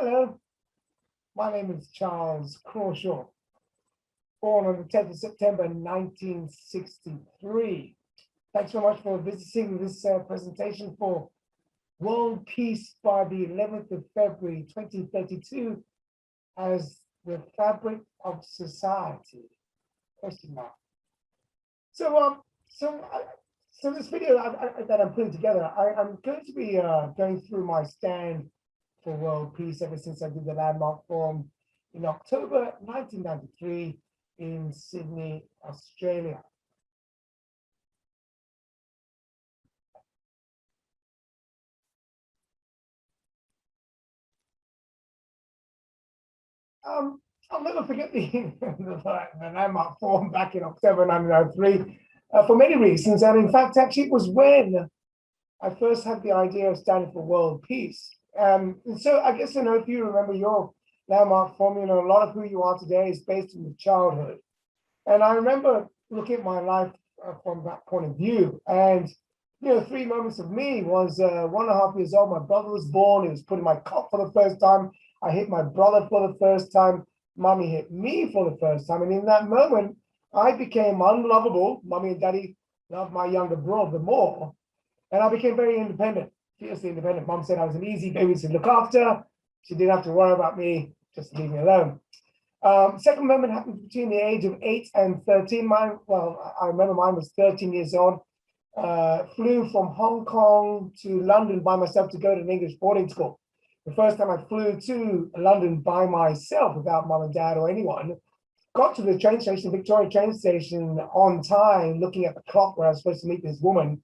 Hello, my name is Charles Crawshaw, born on the 10th of September 1963. Thanks so much for visiting this presentation for World Peace by the 11th of February 2032 as the fabric of society, question mark. So this video that I'm putting together, I'm going to be going through my stand for world peace ever since I did the landmark forum in October 1993 in Sydney, Australia. I'll never forget the landmark forum back in October 1993 for many reasons. And in fact, actually, it was when I first had the idea of standing for world peace. And so I guess, if you remember your landmark forum, a lot of who you are today is based on your childhood. And I remember looking at my life from that point of view. And, 3 moments of me was 1.5 years old. My brother was born. He was put in my cot for the first time. I hit my brother for the first time. Mommy hit me for the first time. And in that moment, I became unlovable. Mommy and daddy loved my younger brother more. And I became very independent, fiercely independent. Mom said I was an easy baby to look after. She didn't have to worry about me, just leave me alone. Second moment happened between the age of 8 and 13. I remember mine was 13 years old. Flew from Hong Kong to London by myself to go to an English boarding school. The first time I flew to London by myself without mom and dad or anyone. Got to the train station, Victoria train station, on time, looking at the clock where I was supposed to meet this woman.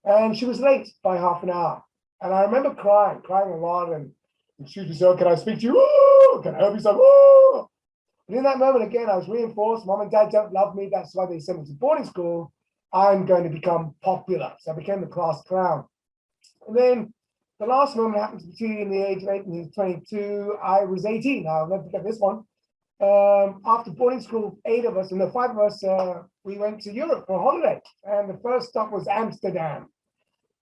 And she was late by half an hour. And I remember crying a lot. And she just said, "Can I speak to you? Ooh, can I help you?" So, "Ooh." And in that moment, again, I was reinforced. Mom and dad don't love me. That's why they sent me to boarding school. I'm going to become popular. So I became the class clown. And then the last moment happened between the age of 8 and 22. I was 18. I'll never forget this one. After boarding school, 8 of us, and the 5 of us, we went to Europe for a holiday. And the first stop was Amsterdam.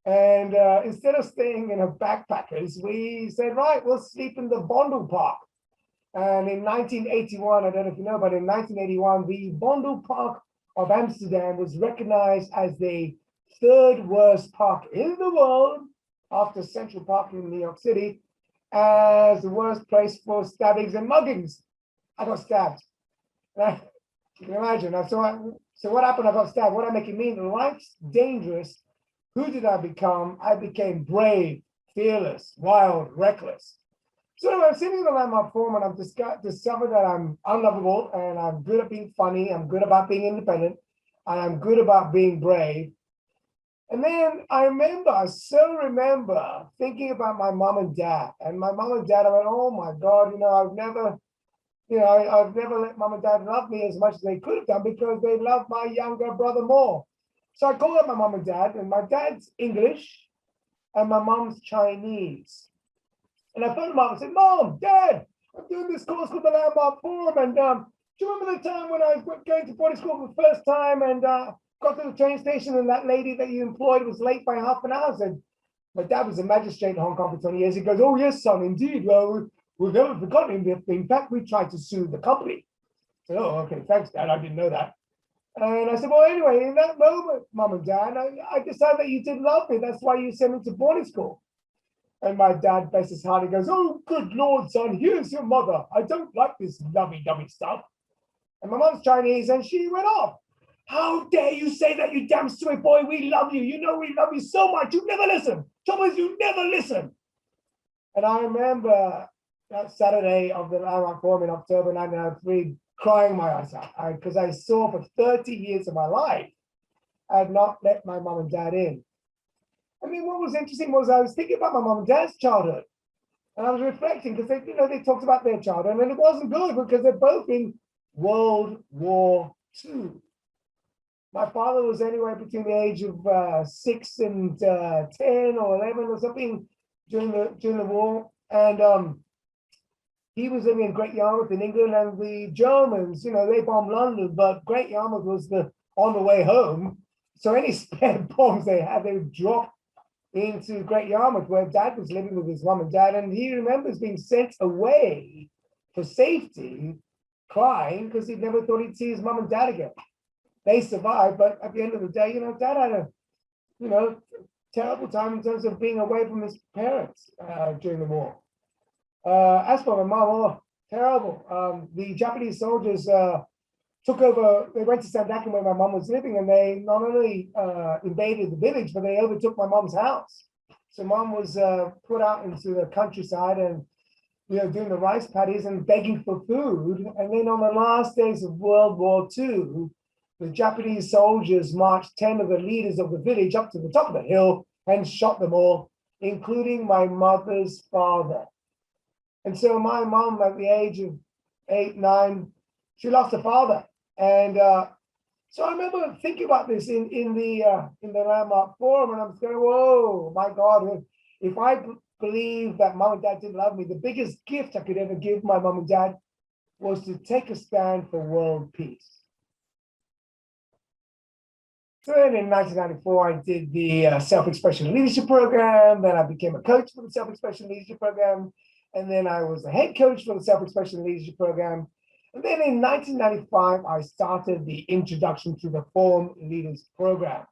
And instead of staying in a backpackers, we said, right, we'll sleep in the Vondel Park. And in 1981, I don't know if you know, but in 1981, the Vondel Park of Amsterdam was recognized as the 3rd worst park in the world, after Central Park in New York City, as the worst place for stabbings and muggings. I got stabbed. You can imagine. So what happened? I got stabbed. What did I make it mean? Life's dangerous. Who did I become? I became brave, fearless, wild, reckless. So I'm sitting in the landmark forum and I've discovered that I'm unlovable and I'm good at being funny. I'm good about being independent and I'm good about being brave. And then I still remember thinking about my mom and dad. And my mom and dad, I went, oh my God, I've never let mom and dad love me as much as they could have done because they love my younger brother more. So I called up my mom and dad, and my dad's English and my mom's Chinese. And I phoned them up and said, "Mom, Dad, I'm doing this course called the Landmark Forum. And do you remember the time when I was going to boarding school for the first time and got to the train station and that lady that you employed was late by half an hour?" I said, my dad was a magistrate in Hong Kong for 20 years. He goes, "Oh, yes, son, indeed. Well, we've never forgotten him. In fact, we tried to sue the company." I said, "Oh, okay, thanks, Dad. I didn't know that." And I said, "Well, anyway, in that moment, Mom and Dad, I decided that you did love me. That's why you sent me to boarding school." And my dad bless his heart, he goes, "Oh, good Lord, son, here's your mother. I don't like this lovey-dovey stuff." And my mom's Chinese, and she went off. "How dare you say that, you damn sweet boy? We love you. You know we love you so much. You never listen. Trouble is, you never listen." And I remember that Saturday of the landmark forum in October 1993, crying my eyes out because I saw for 30 years of my life, I had not let my mom and dad in. I mean, what was interesting was I was thinking about my mom and dad's childhood. And I was reflecting because they talked about their childhood and it wasn't good because they're both in World War II. My father was anywhere between the age of 6 and 10 or 11 or something during the war. And he was living in Great Yarmouth in England, and the Germans, they bombed London, but Great Yarmouth was on the way home. So any spare bombs they had, they would drop into Great Yarmouth, where Dad was living with his mum and dad, and he remembers being sent away for safety, crying because he never thought he'd see his mum and dad again. They survived, but at the end of the day, Dad had a, terrible time in terms of being away from his parents during the war. As for my mum, terrible. The Japanese soldiers took over, they went to Sandakan where my mum was living, and they not only invaded the village, but they overtook my mum's house. So mum was put out into the countryside and, doing the rice paddies and begging for food. And then on the last days of World War II, the Japanese soldiers marched 10 of the leaders of the village up to the top of the hill and shot them all, including my mother's father. And so my mom, at the age of 8, 9, she lost her father. And so I remember thinking about this in the Landmark Forum, and I'm going, whoa, my God, if I believe that mom and dad didn't love me, the biggest gift I could ever give my mom and dad was to take a stand for world peace. So then in 1994, I did the Self-Expression Leadership Program. Then I became a coach for the Self-Expression Leadership Program. And then I was a head coach for the Self-Expression Leadership Program. And then in 1995, I started the Introduction to the Form Leaders Program,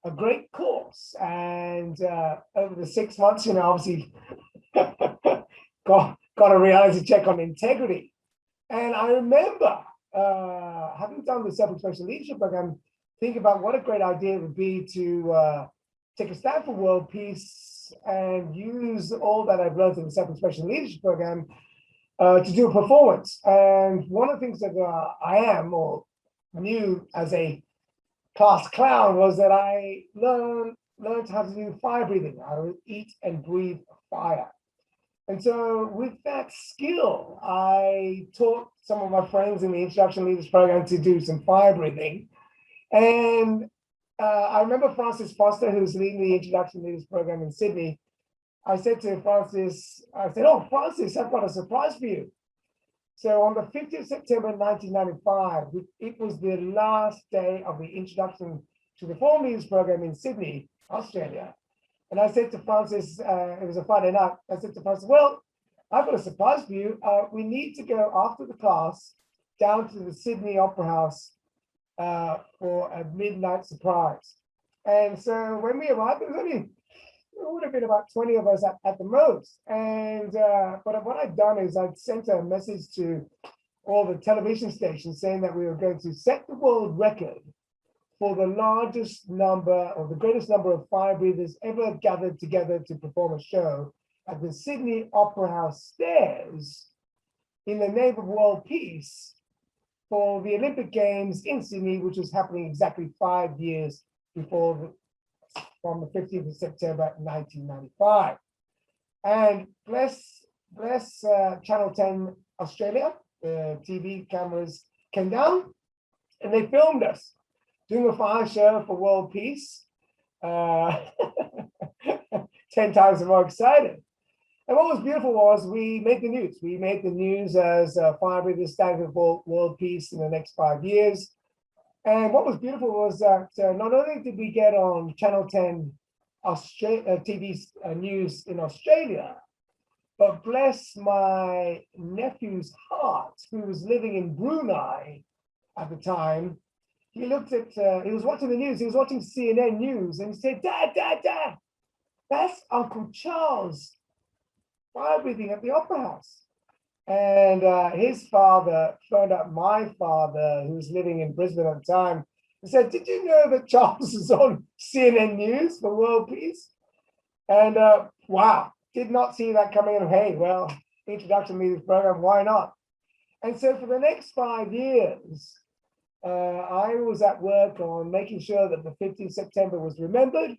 a great course. And over the 6 months, obviously got a reality check on integrity. And I remember having done the Self-Expression Leadership Program, think about what a great idea it would be to take a stand for world peace and use all that I've learned in the Self-Expression Leadership Program to do a performance. And one of the things that I am or knew as a class clown was that I learned how to do fire breathing. I would eat and breathe fire. And so with that skill, I taught some of my friends in the Introduction Leaders Program to do some fire breathing. And I remember Francis Foster, who's leading the Introduction Leaders Program in Sydney. I said to Francis, oh, Francis, I've got a surprise for you. So on the 50th of September 1995, it was the last day of the Introduction to the Form Leaders Program in Sydney, Australia. And I said to Francis, it was a Friday night, I said to Francis, well, I've got a surprise for you. We need to go after the class down to the Sydney Opera House for a midnight surprise. And so when we arrived, it would have been about 20 of us at the most. And but what I'd done is I'd sent a message to all the television stations saying that we were going to set the world record for the largest number or the greatest number of fire breathers ever gathered together to perform a show at the Sydney Opera House stairs in the name of world peace for the Olympic Games in Sydney, which was happening exactly 5 years before from the 15th of September 1995. And bless Channel 10 Australia, the TV cameras came down and they filmed us doing a fire show for world peace, 10 times more excited. And what was beautiful was we made the news. We made the news as fire breathers standing for world peace in the next 5 years. And what was beautiful was that not only did we get on Channel 10 TV news in Australia, but bless my nephew's heart, who was living in Brunei at the time. He looked at, he was watching the news, he was watching CNN News, and he said, Dad, that's Uncle Charles fire breathing at the Opera House. And his father phoned up my father, who was living in Brisbane at the time, and said, did you know that Charles is on CNN News for world peace? And wow, did not see that coming in. Hey, well, Introduction Leaders Program, why not? And so for the next 5 years, I was at work on making sure that the 15th September was remembered.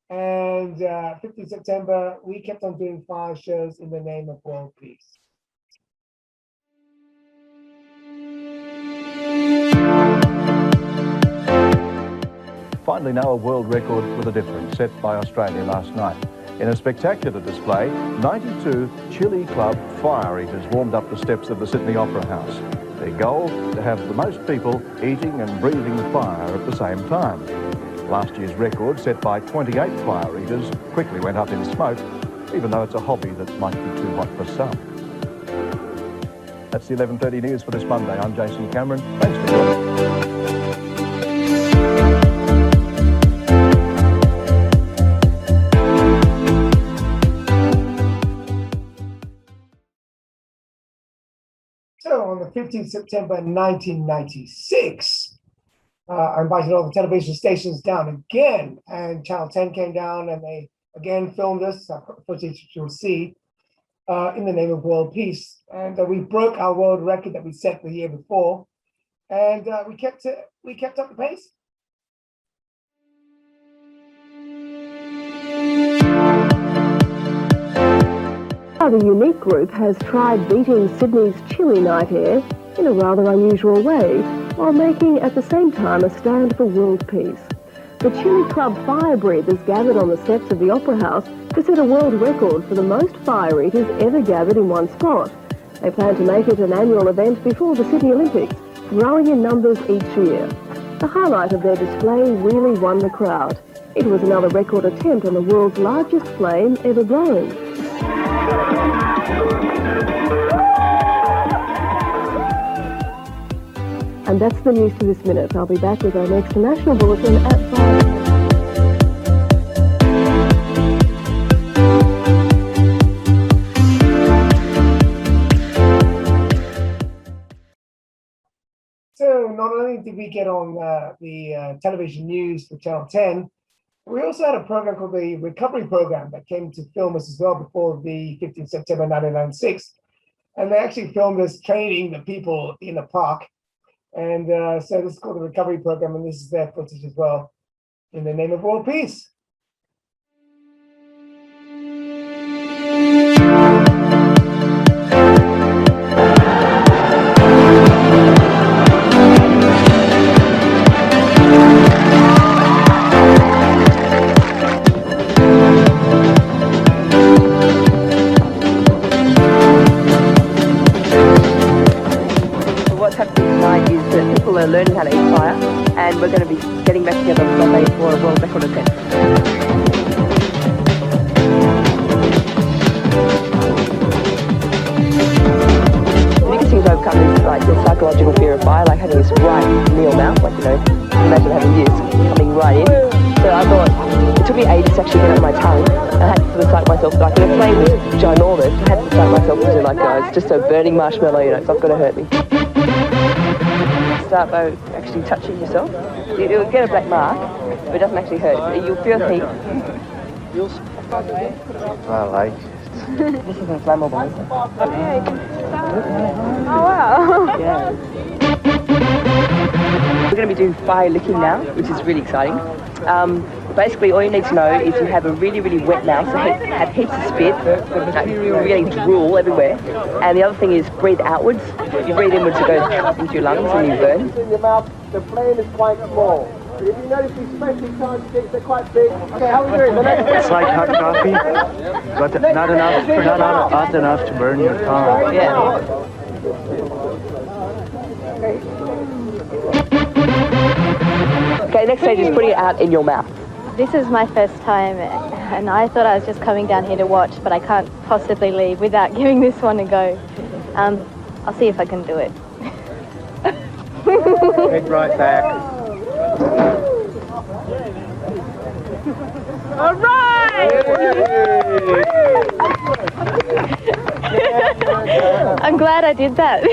And 15th September, we kept on doing fire shows in the name of world peace. Finally now a world record with a difference set by Australia last night. In a spectacular display, 92 Chili Club fire eaters warmed up the steps of the Sydney Opera House. Their goal, to have the most people eating and breathing fire at the same time. Last year's record, set by 28 fire eaters, quickly went up in smoke, even though it's a hobby that might be too hot for some. That's the 11:30 news for this Monday. I'm Jason Cameron. Thanks for joining. So on the 15th September 1996, I invited all the television stations down again, and Channel 10 came down and they again filmed us, footage you'll see, in the name of world peace. And we broke our world record that we set the year before, and we kept up the pace. The unique group has tried beating Sydney's chilly night air in a rather unusual way, while making at the same time a stand for world peace. The Chili Club fire breathers gathered on the steps of the Opera House to set a world record for the most fire eaters ever gathered in one spot. They plan to make it an annual event before the Sydney Olympics, growing in numbers each year. The highlight of their display really won the crowd. It was another record attempt on the world's largest flame ever blown. And that's the news for this minute. I'll be back with our next national bulletin at 5. So not only did we get on the television news for Channel 10, we also had a program called the Recovery Program that came to film us as well before the 15th September 1996. And they actually filmed us training the people in the park. And so this is called the Recovery Program, and this is their footage as well, in the name of world peace. Are learning how to eat fire, and we're going to be getting back together on Sunday for a world record attempt. The biggest thing to overcome is like the psychological fear of fire, like having this right in your mouth, like, you know, imagine having this coming right in. So I thought, it took me ages to actually get out of my tongue. I had to sort of psych myself, like the flame was ginormous, I had to psych myself into like, it's just a burning marshmallow, you know, it's not going to hurt me. Start by actually touching yourself. You'll get a black mark, but it doesn't actually hurt. You'll feel heat. I like it. This is inflammable. Okay. Oh wow. Yeah. We're going to be doing fire licking now, which is really exciting. Basically, all you need to know is you have a really, really wet mouth, so have heaps of spit, you're getting drool everywhere. And the other thing is breathe outwards. You breathe inwards, it goes into your lungs and you burn. In your mouth, the flame is quite small. If you notice these specially charged sticks, they're quite big. Okay, how are we doing? The next It's like hot coffee, but not hot enough to burn your tongue. Yeah. Okay, next stage is putting it out in your mouth. This is my first time, and I thought I was just coming down here to watch, but I can't possibly leave without giving this one a go. I'll see if I can do it. Take right back. All right! I'm glad I did that.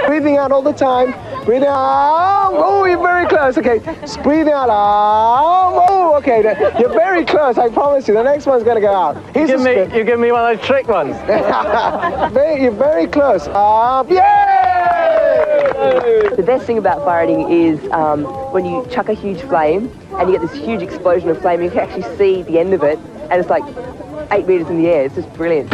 Breathing out all the time. Breathing out. Oh, you're very close. Okay, breathing out. Oh, okay. You're very close. I promise you. The next one's gonna go out. You give me one of those trick ones. You're very close. Yay! The best thing about fire eating is when you chuck a huge flame and you get this huge explosion of flame, you can actually see the end of it, and it's like 8 meters in the air. It's just brilliant.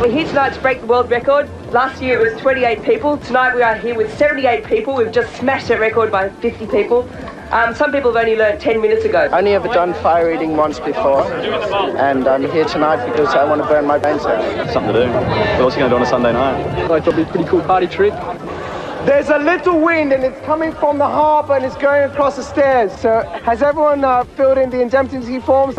We're here tonight to break the world record. Last year it was 28 people. Tonight we are here with 78 people. We've just smashed that record by 50 people. Some people have only learnt 10 minutes ago. Only ever done fire eating once before, and I'm here tonight because I want to burn my brains out. Something to do. What else are you going to do on a Sunday night? Like, it'll be a pretty cool party trick. There's a little wind and it's coming from the harbour and it's going across the stairs. So has everyone filled in the indemnity forms?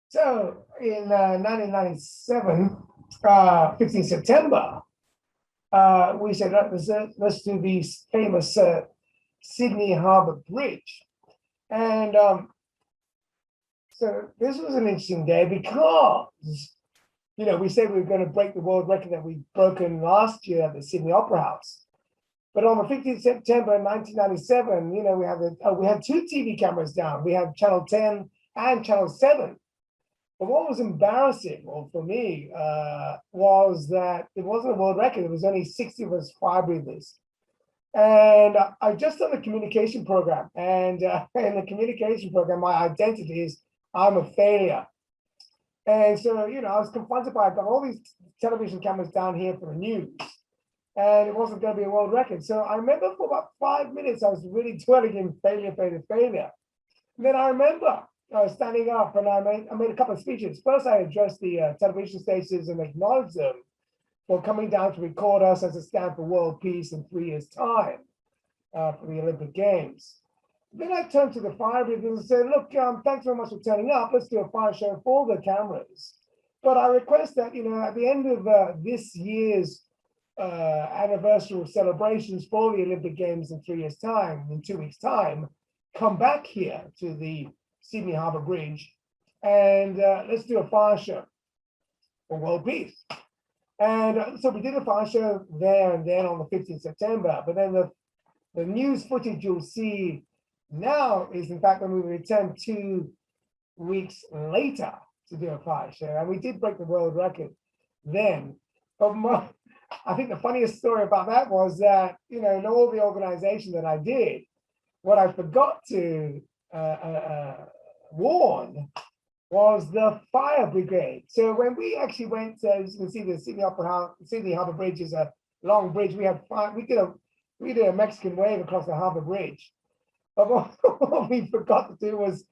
So in 1997, 15 September, we said, let's do the famous Sydney Harbour Bridge. And so this was an interesting day because, you know, we said we were going to break the world record that we'd broken last year at the Sydney Opera House. But on the 15th September 1997, you know, we had two TV cameras down. We had Channel 10 and Channel 7. But what was embarrassing, well, for me, was that it wasn't a world record. It was only 60 of us fire breathers. And I just done the communication program. And in the communication program, my identity is I'm a failure. And so, you know, I was confronted by, I've got all these television cameras down here for the news. And it wasn't going to be a world record. So I remember for about 5 minutes, I was really dwelling in failure, failure, failure. And then I remember I was standing up and I made a couple of speeches. First, I addressed the television stations and acknowledged them for coming down to record us as a stand for world peace in 3 years' time for the Olympic Games. Then I turned to the fire breathers and said, look, thanks very much for turning up. Let's do a fire show for the cameras. But I request that, you know, at the end of this year's anniversary celebrations for the Olympic Games in 3 years' time, in 2 weeks' time, come back here to the Sydney Harbour Bridge and let's do a fire show for world peace. And so we did a fire show there and then on the 15th September. But then the news footage you'll see now is, in fact, when we returned 2 weeks later to do a fire show. And we did break the world record then. But I think the funniest story about that was that, you know, in all the organization that I did, what I forgot to warn was the fire brigade. So when we actually went, as you can see, the Sydney Harbour Bridge is a long bridge. We had we did a Mexican wave across the Harbour Bridge. But what we forgot to do was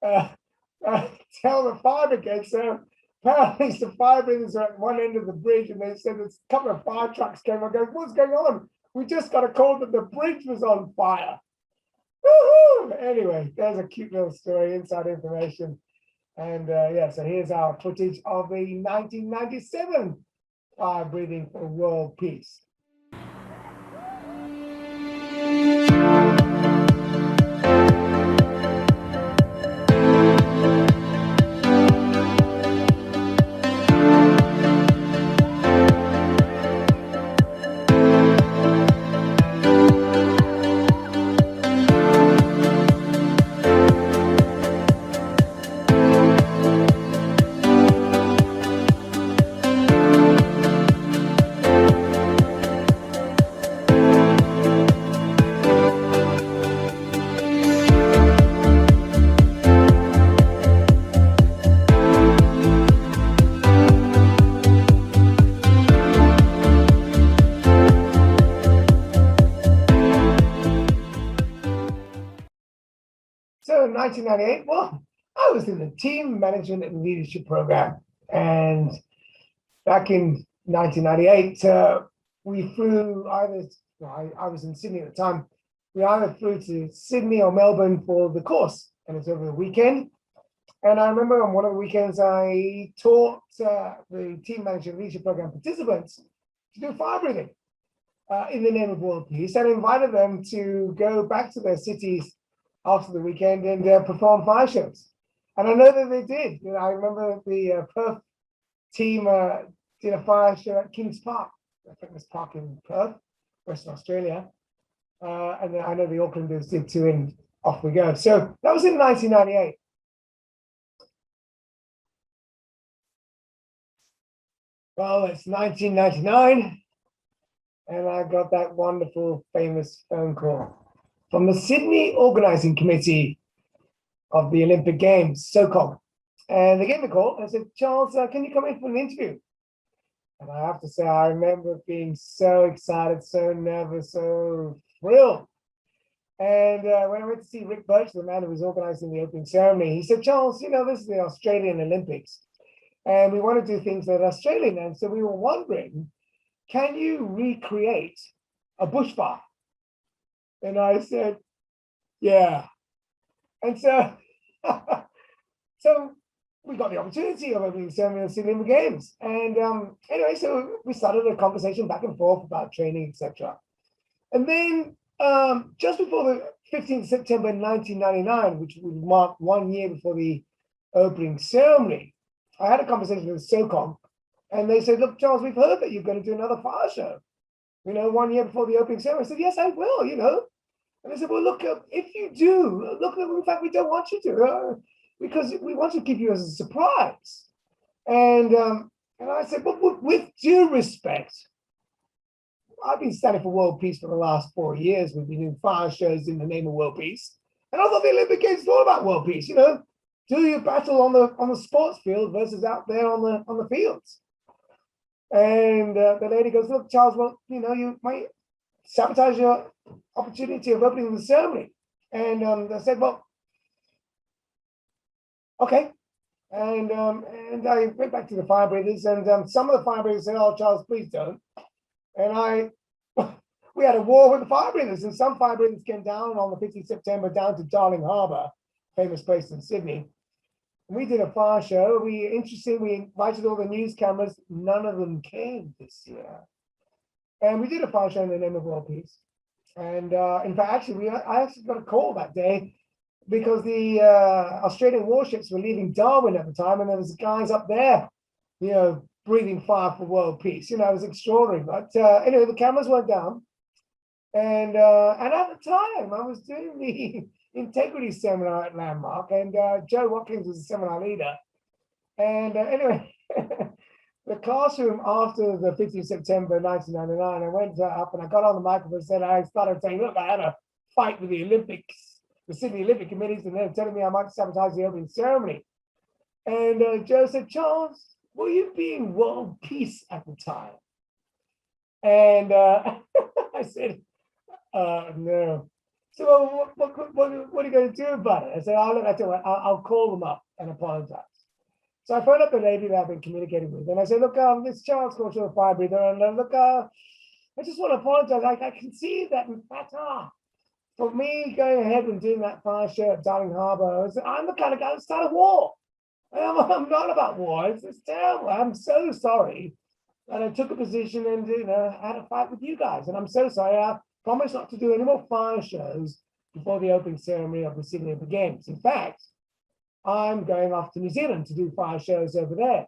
tell the fire brigade. So apparently the fire brigades are at one end of the bridge, and they said there's a couple of fire trucks came and goes, what's going on? We just got a call that the bridge was on fire. Woohoo! Anyway, there's a cute little story, inside information. And yeah, so here's our footage of the 1997 fire breathing for world peace. So in 1998, well, I was in the team management and leadership program. And back in 1998, we flew either, I was in Sydney at the time, we either flew to Sydney or Melbourne for the course, and it's over the weekend. And I remember on one of the weekends, I taught the team management and leadership program participants to do fire breathing in the name of world peace, and invited them to go back to their cities after the weekend and perform fire shows. And I know that they did. You know, I remember the Perth team did a fire show at Kings Park fitness park in Perth, Western Australia. And then I know the Aucklanders did too, and off we go. So that was in 1998. Well, it's 1999, and I got that wonderful, famous phone call from the Sydney Organising Committee of the Olympic Games, SOCOG. And they gave me a call and said, Charles, can you come in for an interview? And I have to say, I remember being so excited, so nervous, so thrilled. And when I went to see Rick Birch, the man who was organizing the opening ceremony, he said, Charles, you know, this is the Australian Olympics, and we want to do things that are Australian. And so we were wondering, can you recreate a bushfire? And I said, yeah. And so, so we got the opportunity of opening the ceremony of the Sydney Olympic Games. And anyway, so we started a conversation back and forth about training, etc. And then just before the 15th September 1999, which would mark 1 year before the opening ceremony, I had a conversation with SOCOG, and they said, look, Charles, we've heard that you're going to do another fire show, you know, 1 year before the opening ceremony. I said, yes, I will, you know. And they said, well, look, if you do, look, in fact, we don't want you to, because we want to keep you as a surprise. And I said, but with due respect, I've been standing for world peace for the last 4 years. We've been doing fire shows in the name of world peace. And I thought the Olympic Games is all about world peace, you know. Do your battle on the sports field versus out there on the fields. And the lady goes, look, Charles, well, you know, you might sabotage your opportunity of opening the ceremony. And I said, well, okay. And I went back to the fire breathers, and some of the fire breathers said, oh, Charles, please don't. And we had a war with the fire breathers, and some fire breathers came down on the 15th September down to Darling Harbour, famous place in Sydney. And we did a fire show. We invited all the news cameras. None of them came this year. And we did a fire show in the name of world peace. And in fact, actually, I actually got a call that day because the Australian warships were leaving Darwin at the time, and there was guys up there, you know, breathing fire for world peace. You know, it was extraordinary. But anyway, the cameras went down. And at the time, I was doing the integrity seminar at Landmark, and Joe Watkins was the seminar leader. And anyway, the classroom after the 15th September 1999, I went up and I got on the microphone and said, I started saying, look, I had a fight with the Olympics, the Sydney Olympic committees, and they're telling me I might sabotage the opening ceremony. And Joe said, Charles, were you being world peace at the time? And I said, no. So what are you going to do about it? I said, I'll call them up and apologize. So I phoned up the lady that I've been communicating with, and I said, look, this Charles Crawshaw, the fire breather, and look, I just want to apologize. I can see that, in fact, for me going ahead and doing that fire show at Darling Harbour, I'm the kind of guy who started war. I'm not about war. It's terrible. I'm so sorry that I took a position and, you know, had a fight with you guys. And I'm so sorry. I promise not to do any more fire shows before the opening ceremony of the Sydney Olympic Games. In fact, I'm going off to New Zealand to do fire shows over there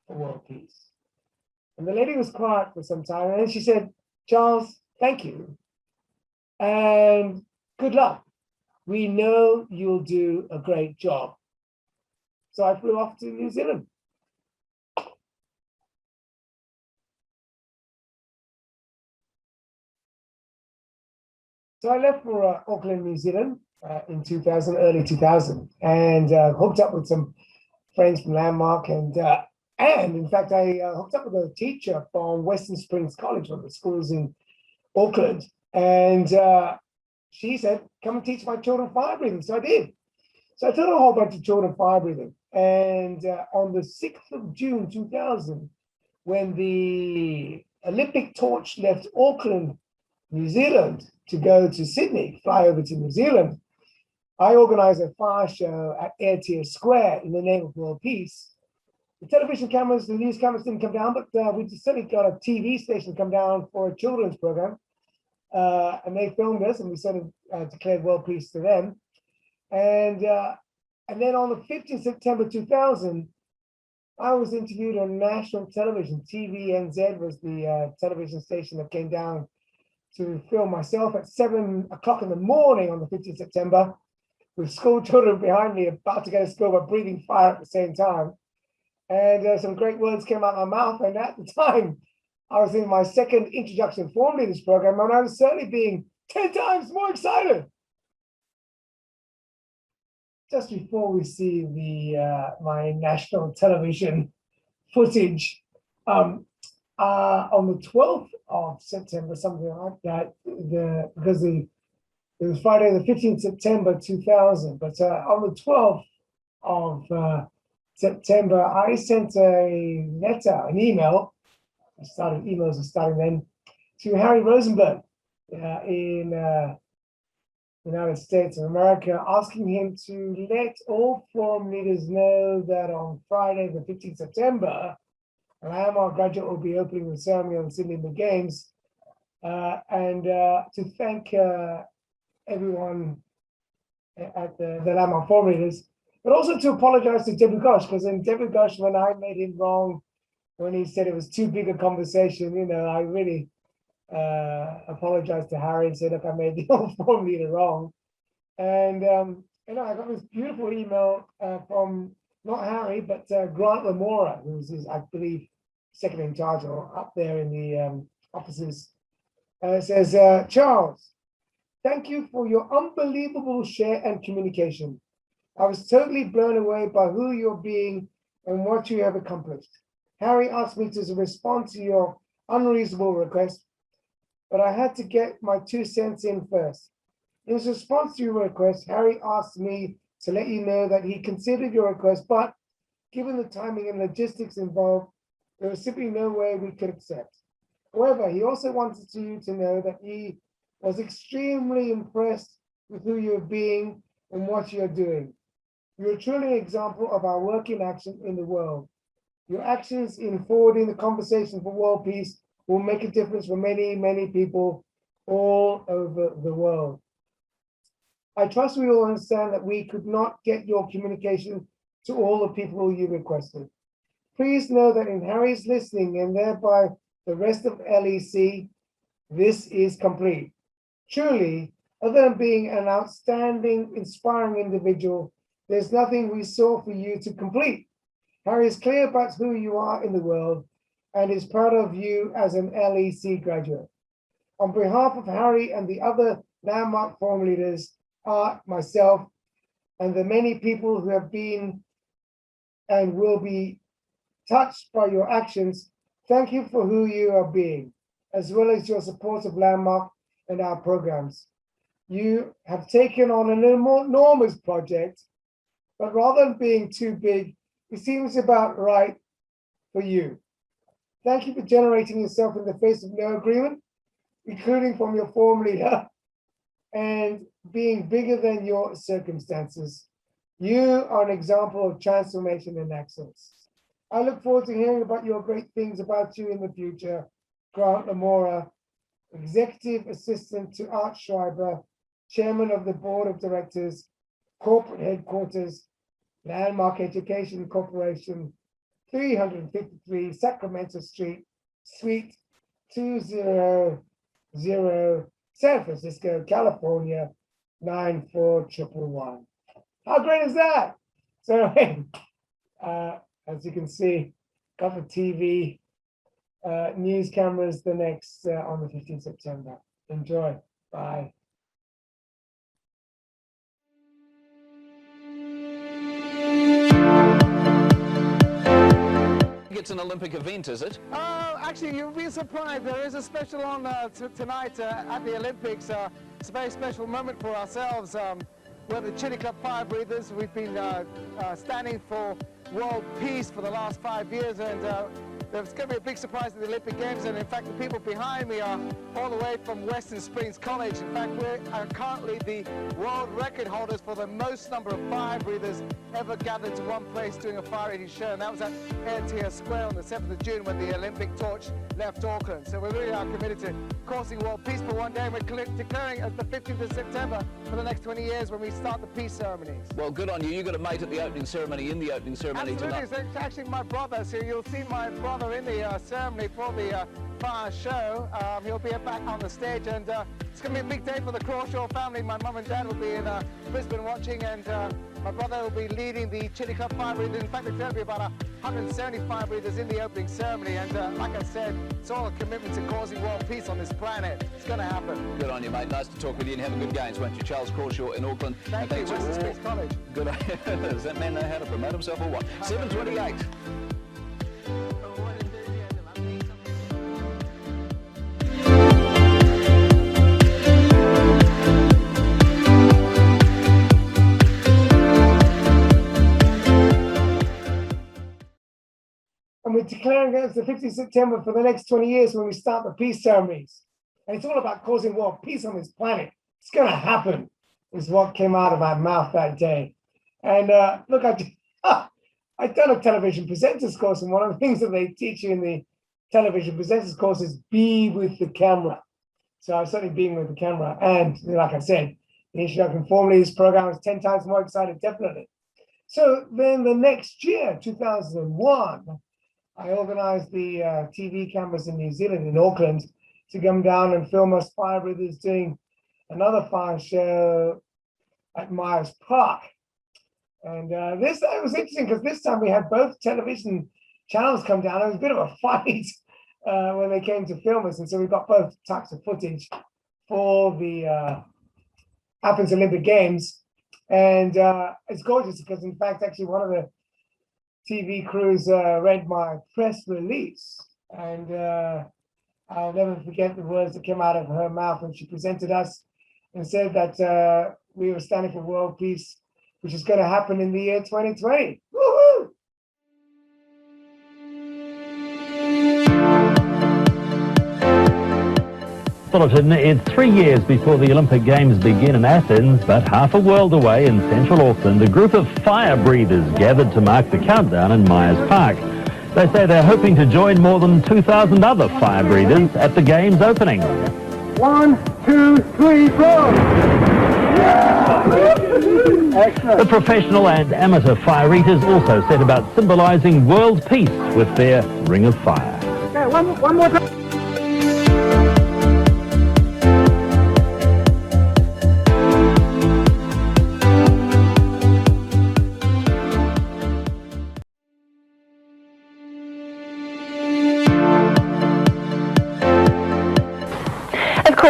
for world peace. And the lady was quiet for some time, and then she said, Charles, thank you. And good luck. We know you'll do a great job. So I flew off to New Zealand. So I left for Auckland, New Zealand in 2000, early 2000, and hooked up with some friends from Landmark. And in fact, I hooked up with a teacher from Western Springs College, one of the schools in Auckland. And she said, come and teach my children fire breathing. So I did. So I taught a whole bunch of children fire breathing. And on the 6th of June, 2000, when the Olympic torch left Auckland, New Zealand, to go to Sydney, fly over to New Zealand, I organized a fire show at Airtier Square in the name of world peace. The television cameras, the news cameras didn't come down, but we just certainly got a TV station come down for a children's program. And they filmed us, and we sort of declared world peace to them. And then on the 15th September 2000, I was interviewed on national television. TVNZ was the television station that came down to film myself at 7 o'clock in the morning on the 15th September, with school children behind me about to go to school but breathing fire at the same time. And some great words came out of my mouth. And at the time, I was in my second introduction form leaders program, and I was certainly being 10 times more excited. Just before we see the my national television footage, on the 12th of September, something like that, because it was Friday the 15th September 2000, but on the 12th of September, I sent a letter, an email, emails are starting then, to Harry Rosenberg in United States of America, asking him to let all forum leaders know that on Friday, the 15th September, our graduate will be opening the ceremony on the Sydney Olympic Games, and to thank everyone at the landmark forum leaders, but also to apologize to Debbie Gosh, because in Debbie Gosh, when I made him wrong, when he said it was too big a conversation, you know, I really apologized to Harry and said, look, I made the whole forum leader wrong. And, you know, I got this beautiful email from not Harry, but Grant Lamora, who's his, I believe, second in charge or up there in the offices. It says, Charles, thank you for your unbelievable share and communication. I was totally blown away by who you're being and what you have accomplished. Harry asked me to respond to your unreasonable request, but I had to get my 2 cents in first. In response to your request, Harry asked me to let you know that he considered your request, but given the timing and logistics involved, there was simply no way we could accept. However, he also wanted you to know that he was extremely impressed with who you're being and what you're doing. You're truly an example of our work in action in the world. Your actions in forwarding the conversation for world peace will make a difference for many, many people all over the world. I trust we all understand that we could not get your communication to all the people you requested. Please know that in Harry's listening and thereby the rest of LEC, this is complete. Truly, other than being an outstanding, inspiring individual, there's nothing we saw for you to complete. Harry is clear about who you are in the world and is proud of you as an LEC graduate. On behalf of Harry and the other landmark forum leaders, Art, myself, and the many people who have been and will be touched by your actions, thank you for who you are being, as well as your support of Landmark and our programs. You have taken on an enormous project, but rather than being too big, it seems about right for you. Thank you for generating yourself in the face of no agreement, including from your forum leader, and being bigger than your circumstances. You are an example of transformation and excellence. I look forward to hearing about your great things about you in the future. Grant Lamora, Executive Assistant to Art Schreiber, Chairman of the Board of Directors, Corporate Headquarters, Landmark Education Corporation, 353 Sacramento Street, Suite 200, San Francisco, California, 94111. How great is that? So, as you can see, got the TV news cameras the next on the 15th September. Enjoy. Bye. It's an Olympic event, is it? Oh, actually, you'll be surprised. There is a special on tonight at the Olympics. It's a very special moment for ourselves. We're the Chili Club Fire Breathers. We've been standing for world peace for the last 5 years, and there's going to be a big surprise at the Olympic Games. And in fact, the people behind me are all the way from Western Springs College. In fact, we are currently the world record holders for the most number of fire breathers ever gathered to one place doing a fire eating show, and that was at Airtier Square on the 7th of June when the Olympic torch left Auckland. So we really are committed to causing world peace for one day, and we're declaring as the 15th of September for the next 20 years when we start the peace ceremonies. Well, good on you. You got a mate at the opening ceremony, in the opening ceremony. ceremony tonight. Absolutely, it's actually my brother, so you'll see my brother in the ceremony for the fire show. He'll be back on the stage, and it's going to be a big day for the Crawshaw family. My mum and dad will be in Brisbane watching, and my brother will be leading the Chili Club fire breathers. In fact, there's going to be about 170 fire breathers in the opening ceremony, and like I said, it's all a commitment to causing world peace on this planet. It's going to happen. Good on you, mate. Nice to talk with you and have a good games, won't you? Charles Crawshaw in Auckland. Thank you, Western Springs College. Good on you. Does that man know how to promote himself or what? 7:28. And we're declaring it as the 15th September for the next 20 years when we start the peace ceremonies. And it's all about causing world peace on this planet. It's going to happen, is what came out of my mouth that day. And look, I've done a television presenters course, and one of the things that they teach you in the television presenters course is be with the camera. So I've certainly been with the camera. And like I said, the introduction formally, this program is 10 times more excited, definitely. So then the next year, 2001, I organized the TV cameras in New Zealand, in Auckland, to come down and film us fire breathers doing another fire show at Myers Park. And this it was interesting because this time we had both television channels come down. It was a bit of a fight when they came to film us. And so we got both types of footage for the Athens Olympic Games. And it's gorgeous because, in fact, actually one of the TV crews read my press release, and I'll never forget the words that came out of her mouth when she presented us and said that we were standing for world peace, which is going to happen in the year 2020. Woohoo! Bulletin, it's 3 years before the Olympic Games begin in Athens, but half a world away in central Auckland, a group of fire breathers gathered to mark the countdown in Myers Park. They say they're hoping to join more than 2,000 other fire breathers at the Games opening. 1, 2, 3, 4! Excellent. The professional and amateur fire eaters also set about symbolising world peace with their Ring of Fire. Okay, one more time.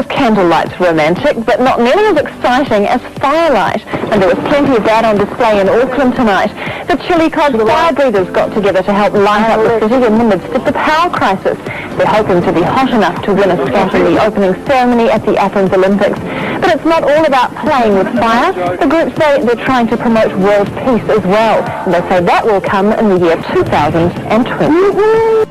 Candlelight's romantic, but not nearly as exciting as firelight. And there was plenty of that on display in Auckland tonight. The Chili Club fire breathers got together to help light up the city in the midst of the power crisis. They're hoping to be hot enough to win a spot in the opening ceremony at the Athens Olympics. But it's not all about playing with fire. The group say they're trying to promote world peace as well. And they say that will come in the year 2020.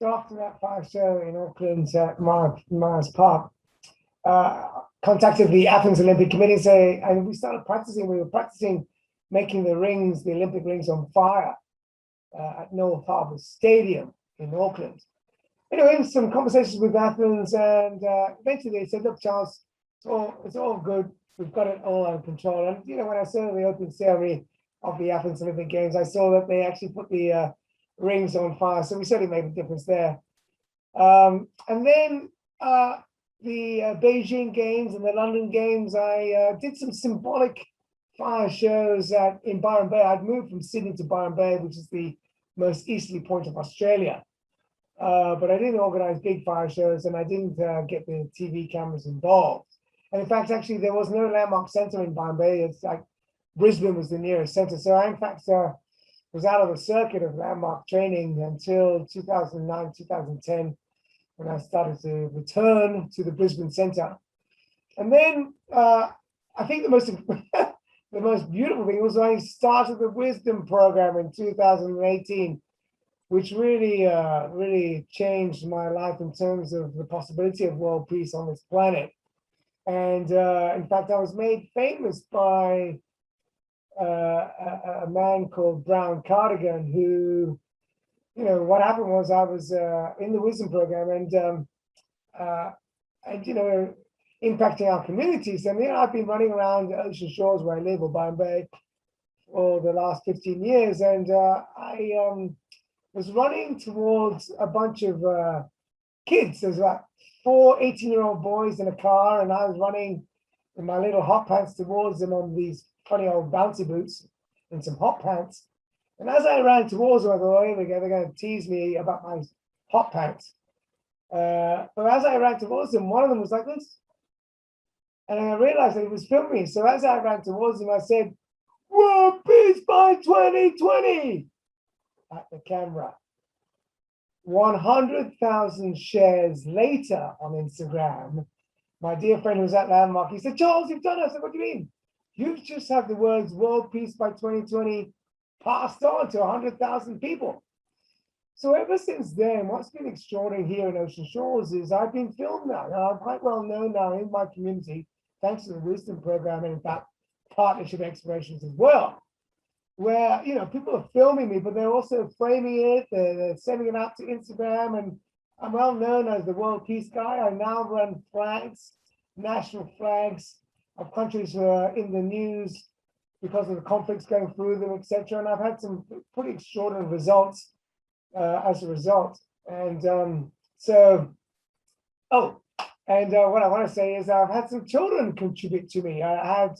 After that fire show in Auckland at Myers Park, contacted the Athens Olympic Committee and we started practicing. We were practicing making the rings, the Olympic rings, on fire at North Harbour Stadium in Auckland. Anyway, some conversations with Athens, and eventually they said, "Look, Charles, it's all good. We've got it all under control." And when I saw the opening ceremony of the Athens Olympic Games, I saw that they actually put the rings on fire, so we certainly made a difference there. And then the Beijing Games and the London Games, I did some symbolic fire shows in Byron Bay. I'd moved from Sydney to Byron Bay, which is the most easterly point of Australia, but I didn't organize big fire shows, and I didn't get the TV cameras involved. And in fact, actually, there was no landmark center in Byron Bay. It's like Brisbane was the nearest center, so I in fact was out of the circuit of landmark training until 2009, 2010, when I started to return to the Brisbane Centre. And then I think the most beautiful thing was when I started the Wisdom program in 2018, which really changed my life in terms of the possibility of world peace on this planet. And in fact, I was made famous by a man called Brown Cardigan, who what happened was I was in the wisdom program and impacting our communities. And I've been running around the ocean shores where I live, or Byron Bay, for the last 15 years. And I was running towards a bunch of kids. There's like 4 18-year-old boys in a car, and I was running in my little hot pants towards them on these funny old bouncy boots and some hot pants. And as I ran towards them, I thought, oh, here we go, they're going to tease me about my hot pants. But as I ran towards them, one of them was like this. And I realized that he was filming me. So as I ran towards him, I said, "World Peace by 2020 at the camera." 100,000 shares later on Instagram, my dear friend who was at Landmark, he said, "Charles, you've done it." I said, "What do you mean?" "You've just had the words World Peace by 2020 passed on to 100,000 people." So ever since then, what's been extraordinary here in Ocean Shores is I've been filmed now. I'm quite well known now in my community, thanks to the Wisdom Program and in fact, partnership explorations as well, where people are filming me, but they're also framing it, they're sending it out to Instagram, and I'm well known as the World Peace guy. I now run flags, national flags of countries who are in the news because of the conflicts going through them, etc. And I've had some pretty extraordinary results as a result. And what I want to say is I've had some children contribute to me. I had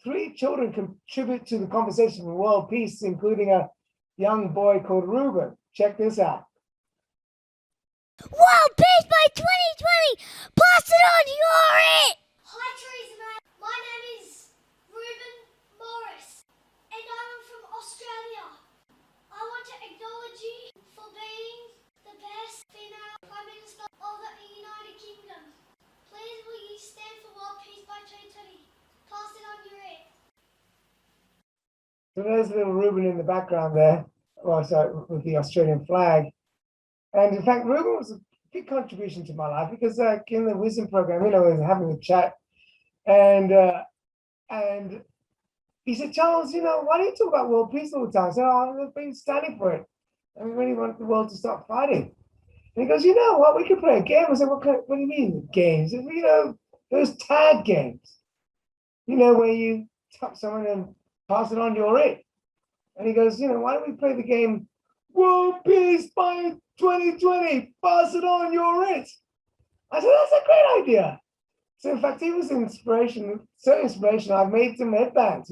3 children contribute to the conversation for world peace, including a young boy called Ruben. Check this out. World Peace by 2020! Pass it on, you're it! Hi, Teresa, mate. My name is Ruben Morris, and I'm from Australia. I want to acknowledge you for being the best female Prime Minister of the United Kingdom. Please will you stand for World Peace by 2020? Pass it on, you're it. So there's little Ruben in the background there, with the Australian flag. And in fact, Ruben was a big contribution to my life because in the Wisdom Program, we were having a chat, and he said, "Charles, why do you talk about world peace all the time?" I said, "Oh, I've been standing for it. And we really want the world to stop fighting." And he goes, "You know what? We could play a game." I said, "What do you mean games?" He said, those tag games, where you tap someone and pass it on, you're it. And he goes, "Why don't we play the game World Peace by 2020, pass it on, you're it." I said, "That's a great idea." So in fact, he was so inspirational. I've made some headbands,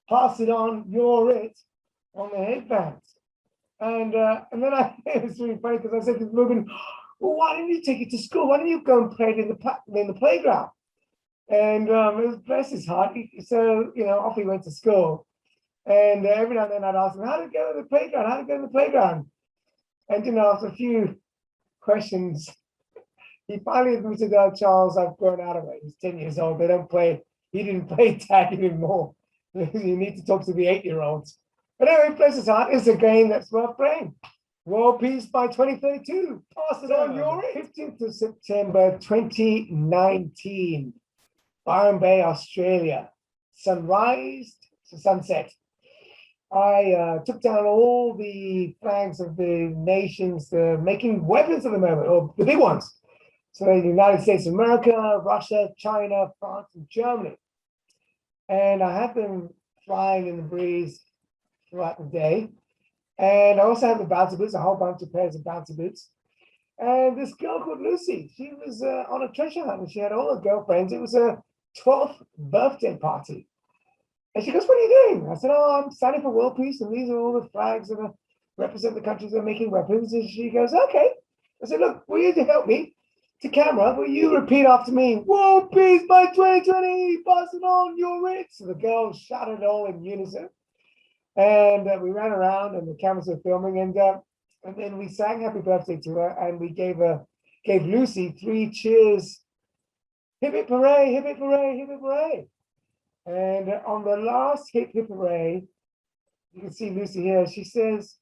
pass it on, you're it, on the headbands. And then it was really funny because I said to Ruben, "Well, why didn't you take it to school? Why didn't you go and play it in the playground?" And it was, bless his heart. So, off he went to school. And every now and then I'd ask him, "How did it go in the playground? How did it go in the playground?" And, after a few questions, he finally admitted, "Oh, Charles, I've grown out of it. He's 10 years old. He didn't play tag anymore. You need to talk to the 8-year-olds. But anyway, bless his heart, it's a game that's worth playing. World Peace by 2032. Pass it on, you're it. 15th of September 2019, Byron Bay, Australia. Sunrise to sunset. I took down all the flags of the nations making weapons at the moment, or the big ones. So the United States of America, Russia, China, France, and Germany. And I had them flying in the breeze throughout the day. And I also had the bouncy boots, a whole bunch of pairs of bouncy boots. And this girl called Lucy, she was on a treasure hunt, and she had all her girlfriends. It was her 12th birthday party. And she goes, "What are you doing?" I said, "Oh, I'm standing for world peace, and these are all the flags that represent the countries that are making weapons." And she goes, "Okay." I said, "Look, will you help me to camera? Will you repeat after me? World Peace by 2020, pass it on, you're it." So the girls shouted all in unison. And we ran around, and the cameras were filming, and then we sang happy birthday to her, and we gave Lucy 3 cheers. Hip hip hooray, hip hip hooray, hip hip hooray. And on the last hip hip hooray, you can see Lucy here, she says,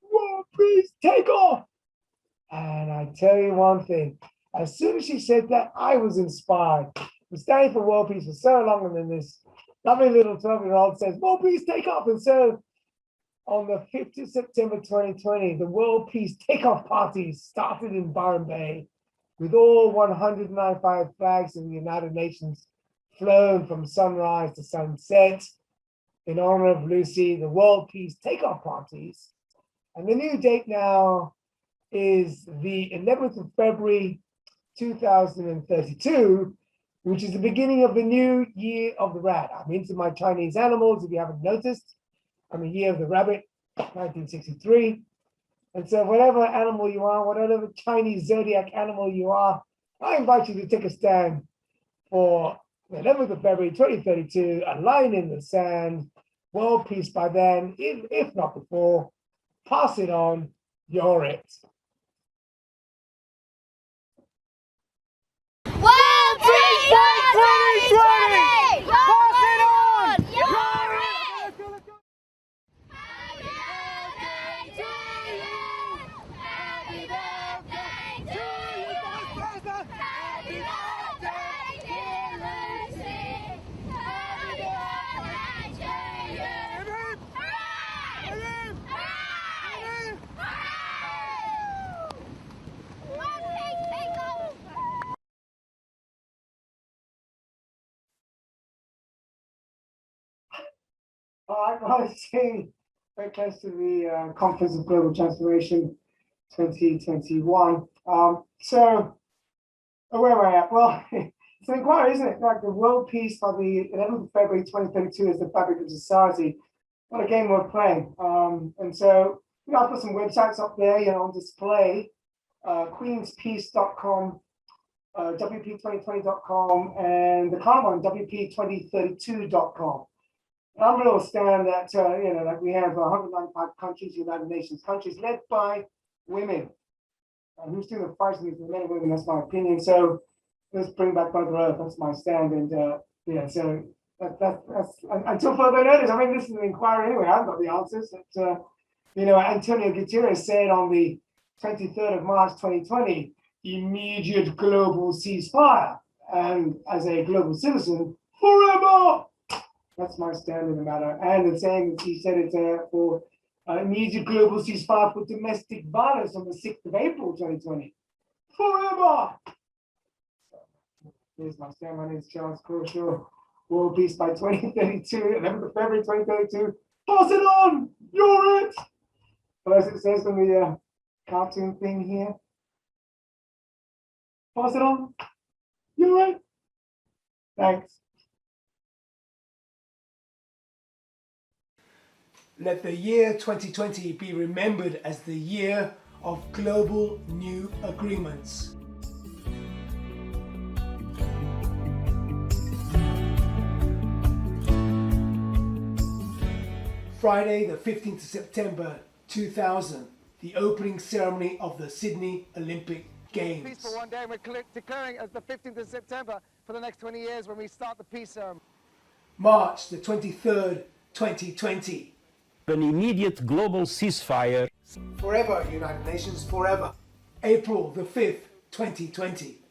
"World Peace, take off." And I tell you one thing, as soon as she said that, I was inspired. We're standing for world peace for so long, and then this lovely little 12-year-old says, "World Peace, take off." And so on the 5th of September 2020, the World Peace Takeoff Parties started in Byron Bay, with all 195 flags of the United Nations flown from sunrise to sunset in honor of Lucy, the World Peace Takeoff Parties. And the new date now is the 11th of February 2032, which is the beginning of the new year of the rat. I'm into my Chinese animals, if you haven't noticed. I'm a year of the rabbit, 1963. And so whatever animal you are, whatever Chinese zodiac animal you are, I invite you to take a stand for the 11th of February 2032, a line in the sand, world peace by then, if not before. Pass it on, you're it. World Peace 2020! Pass it on! You're it! Happy birthday to you! Happy birthday, dear Lucy! Happy birthday to you! Hooray! Hooray! Hooray! World Peace Takeoff! I was saying very close to the Conference of Global Transformation 2021. So, where am I at? Well, it's an inquiry, isn't it? Like the world peace by the 11th of February 2032 is the fabric of society. What a game we're playing. And so, I'll put some websites up there, on display, queenspeace.com, WP2020.com, and the current one, WP2032.com. I'm going to stand that, like we have 195 countries, United Nations countries, led by women. And who's doing the fighting is the men and women, that's my opinion. So let's bring back Mother Earth, that's my stand. And so that's until further notice. I mean, this is an inquiry anyway, I haven't got the answers. But, Antonio Guterres said on the 23rd of March 2020, immediate global ceasefire. And as a global citizen, forever! That's my stand in the matter. And it's saying that he said it for immediate global ceasefire for domestic violence on the 6th of April 2020. Forever! Here's my stand. My name is Charles Crawshaw. World Peace by 2032, 11th of February 2032. Pass it on! You're it! Well, as it says on the cartoon thing here. Pass it on. You're it. Thanks. Let the year 2020 be remembered as the year of global new agreements. Friday, the 15th of September 2000, the opening ceremony of the Sydney Olympic Games. Peace for one day, we're declaring as the 15th of September for the next 20 years when we start the peace ceremony. March the 23rd, 2020. An immediate global ceasefire. Forever, United Nations, forever. April the 5th, 2020.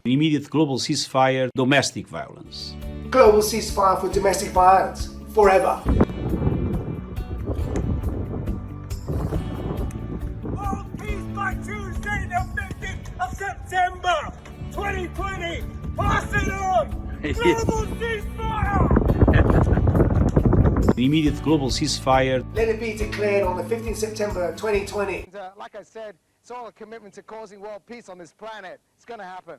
Immediate global ceasefire, domestic violence. Global ceasefire for domestic violence, forever. World Peace by Tuesday, the 15th of September, 2020. Pass it on! Global ceasefire! The immediate global ceasefire. Let it be declared on the 15th September 2020. Like I said, it's all a commitment to causing world peace on this planet. It's going to happen.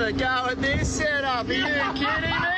to go with this setup. Are you kidding me?